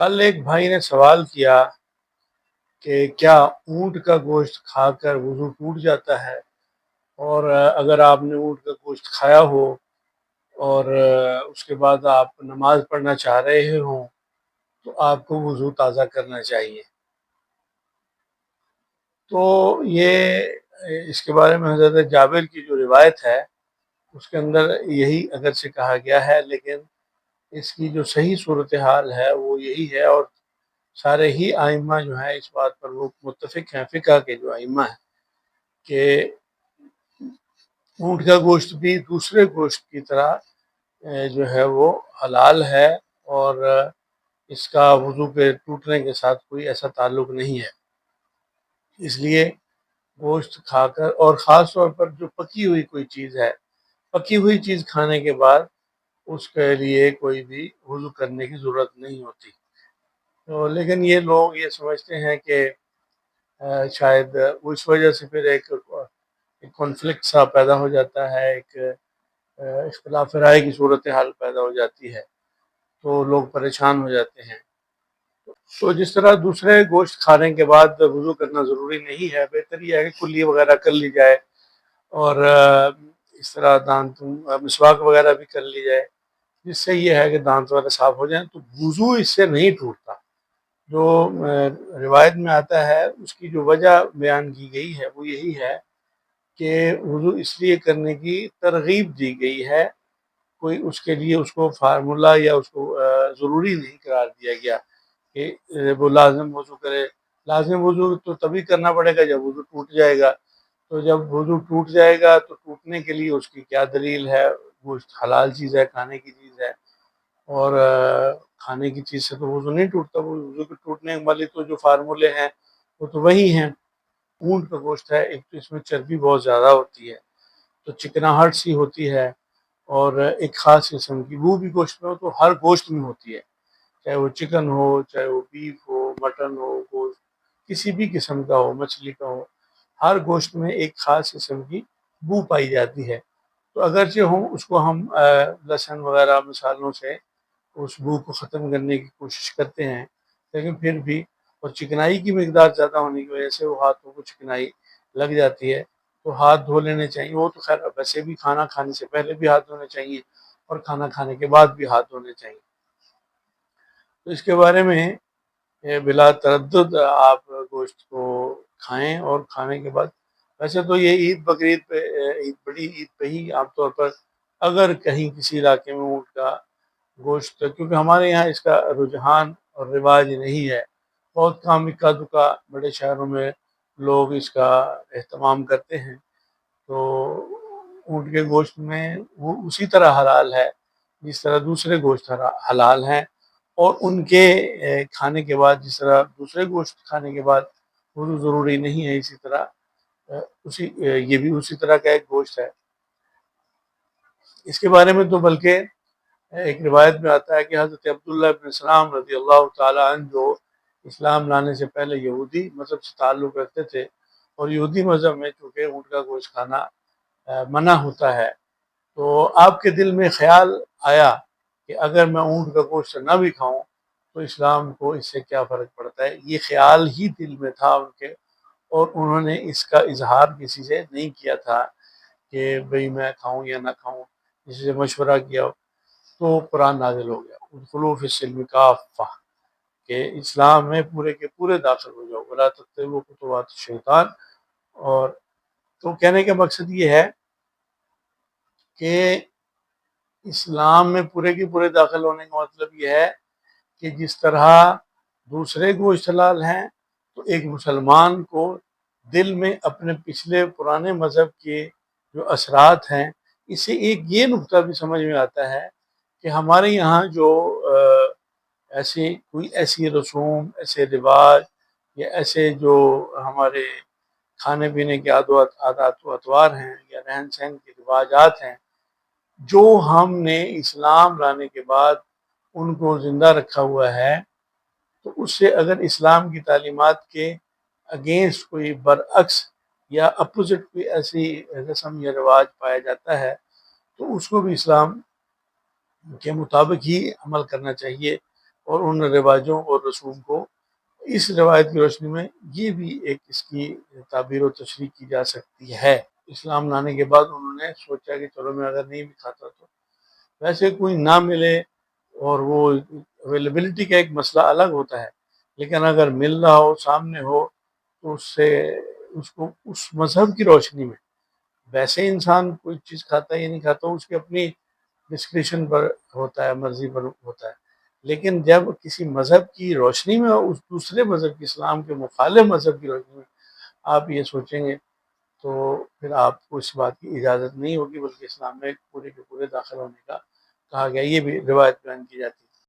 کل ایک بھائی نے سوال کیا کہ کیا اونٹ کا گوشت کھا کر وضو ٹوٹ جاتا ہے، اور اگر آپ نے اونٹ کا گوشت کھایا ہو اور اس کے بعد آپ نماز پڑھنا چاہ رہے ہوں تو آپ کو وضو تازہ کرنا چاہیے۔ تو یہ اس کے بارے میں حضرت جابر کی جو روایت ہے اس کے اندر یہی اگرچہ کہا گیا ہے، لیکن اس کی جو صحیح صورتحال ہے وہ یہی ہے، اور سارے ہی ائمہ جو ہیں اس بات پر وہ متفق ہیں، فقہ کے جو ائمہ ہیں، کہ اونٹ کا گوشت بھی دوسرے گوشت کی طرح جو ہے وہ حلال ہے، اور اس کا وضو کے ٹوٹنے کے ساتھ کوئی ایسا تعلق نہیں ہے۔ اس لیے گوشت کھا کر، اور خاص طور پر جو پکی ہوئی کوئی چیز ہے، پکی ہوئی چیز کھانے کے بعد اس کے لیے کوئی بھی وضو کرنے کی ضرورت نہیں ہوتی۔ تو لیکن یہ لوگ یہ سمجھتے ہیں کہ شاید اس وجہ سے پھر ایک کانفلکٹ سا پیدا ہو جاتا ہے، ایک اختلاف رائے کی صورتحال پیدا ہو جاتی ہے، تو لوگ پریشان ہو جاتے ہیں۔ تو جس طرح دوسرے گوشت کھانے کے بعد وضو کرنا ضروری نہیں ہے، بہتر یہ ہے کہ کلی وغیرہ کر لی جائے، اور اس طرح دانت مسواک وغیرہ بھی کر لی جائے، جس سے یہ ہے کہ دانت وغیرہ صاف ہو جائیں، تو وضو اس سے نہیں ٹوٹتا۔ جو روایت میں آتا ہے اس کی جو وجہ بیان کی گئی ہے وہ یہی ہے کہ وضو اس لیے کرنے کی ترغیب دی گئی ہے، کوئی اس کے لیے اس کو فارمولہ یا اس کو ضروری نہیں قرار دیا گیا کہ وہ لازم وضو کرے۔ لازم وضو تو تبھی کرنا پڑے گا جب وضو ٹوٹ جائے گا، تو جب وضو ٹوٹ جائے گا تو ٹوٹنے کے لیے اس کی کیا دلیل ہے؟ گوشت حلال چیز ہے، کھانے کی چیز ہے، اور کھانے کی چیز سے تو وضو نہیں ٹوٹتا۔ وہ وضو کے ٹوٹنے والی تو جو فارمولے ہیں وہ تو وہی ہیں۔ اونٹ کا گوشت ہے، ایک تو اس میں چربی بہت زیادہ ہوتی ہے، تو چکناہٹ سی ہوتی ہے، اور ایک خاص قسم کی بو بھی گوشت میں ہو، تو ہر گوشت میں ہوتی ہے، چاہے وہ چکن ہو، چاہے وہ بیف ہو، مٹن ہو، گوشت کسی بھی قسم کا ہو، مچھلی کا ہو، ہر گوشت میں ایک خاص قسم کی بو پائی جاتی ہے۔ تو اگرچہ اس کو ہم لہسن وغیرہ مسالوں سے اس بو کو ختم کرنے کی کوشش کرتے ہیں، لیکن پھر بھی، اور چکنائی کی مقدار زیادہ ہونے کی وجہ سے وہ ہاتھوں کو چکنائی لگ جاتی ہے، تو ہاتھ دھو لینے چاہیے۔ وہ تو خیر ویسے بھی کھانا کھانے سے پہلے بھی ہاتھ دھونے چاہیے، اور کھانا کھانے کے بعد بھی ہاتھ دھونے چاہیے۔ تو اس کے بارے میں بلا تردد آپ گوشت کو کھائیں، اور کھانے کے بعد، ویسے تو یہ عید بقرعید پہ، عید بڑی عید پہ ہی عام طور پر اگر کہیں کسی علاقے میں اونٹ کا گوشت، کیونکہ ہمارے یہاں اس کا رجحان اور رواج نہیں ہے، بہت کم اکا دکا بڑے شہروں میں لوگ اس کا اہتمام کرتے ہیں، تو اونٹ کے گوشت میں وہ اسی طرح حلال ہے جس طرح دوسرے گوشت حلال ہیں، اور ان کے کھانے کے بعد جس طرح دوسرے گوشت کھانے کے بعد وضو ضروری نہیں ہے، اسی طرح یہ بھی اسی طرح کا ایک گوشت ہے۔ اس کے بارے میں تو بلکہ ایک روایت میں آتا ہے کہ حضرت عبداللہ بن سلام رضی اللہ تعالیٰ عنہ، جو اسلام لانے سے پہلے یہودی مذہب سے تعلق رکھتے تھے، اور یہودی مذہب میں چونکہ اونٹ کا گوشت کھانا منع ہوتا ہے، تو آپ کے دل میں خیال آیا کہ اگر میں اونٹ کا گوشت نہ بھی کھاؤں تو اسلام کو اس سے کیا فرق پڑتا ہے۔ یہ خیال ہی دل میں تھا ان کے، اور انہوں نے اس کا اظہار کسی سے نہیں کیا تھا کہ بھئی میں کھاؤں یا نہ کھاؤں، کسی سے مشورہ کیا ہو۔ تو قرآن نازل ہو گیا، ادخلوا فی السلم کافہ، کہ اسلام میں پورے کے پورے داخل ہو جاؤ، ولا تتبعوا خطوات الشیطان۔ اور تو کہنے کا مقصد یہ ہے کہ اسلام میں پورے کے پورے داخل ہونے کا مطلب یہ ہے کہ جس طرح دوسرے گوشت حلال ہیں، تو ایک مسلمان کو دل میں اپنے پچھلے پرانے مذہب کے جو اثرات ہیں، اس سے ایک یہ نقطہ بھی سمجھ میں آتا ہے کہ ہمارے یہاں جو ایسی رسوم، ایسے رواج، یا ایسے جو ہمارے کھانے پینے کے عادات و اطوار ہیں، یا رہن سہن کے رواجات ہیں، جو ہم نے اسلام لانے کے بعد ان کو زندہ رکھا ہوا ہے، تو اس سے اگر اسلام کی تعلیمات کے اگینسٹ کوئی برعکس یا اپوزٹ کوئی ایسی رسم یا رواج پایا جاتا ہے، تو اس کو بھی اسلام کے مطابق ہی عمل کرنا چاہیے، اور ان رواجوں اور رسوم کو اس روایت کی روشنی میں یہ بھی ایک اس کی تعبیر و تشریح کی جا سکتی ہے۔ اسلام لانے کے بعد انہوں نے سوچا کہ چلو میں اگر نہیں بھی کھاتا تو ویسے کوئی نہ ملے، اور وہ اویلیبلٹی کا ایک مسئلہ الگ ہوتا ہے، لیکن اگر مل رہا ہو، سامنے ہو، تو اس سے اس کو اس مذہب کی روشنی میں، ویسے انسان کوئی چیز کھاتا ہے یا نہیں کھاتا اس کی اپنی ڈسکریشن پر ہوتا ہے، مرضی پر ہوتا ہے، لیکن جب کسی مذہب کی روشنی میں، اس دوسرے مذہب کی، اسلام کے مخالف مذہب کی روشنی میں آپ یہ سوچیں گے تو پھر آپ کو اس بات کی اجازت نہیں ہوگی، بلکہ اسلام میں پورے کے پورے داخل ہونے کا کہا گیا۔ یہ بھی روایت بیان کی جاتی ہے۔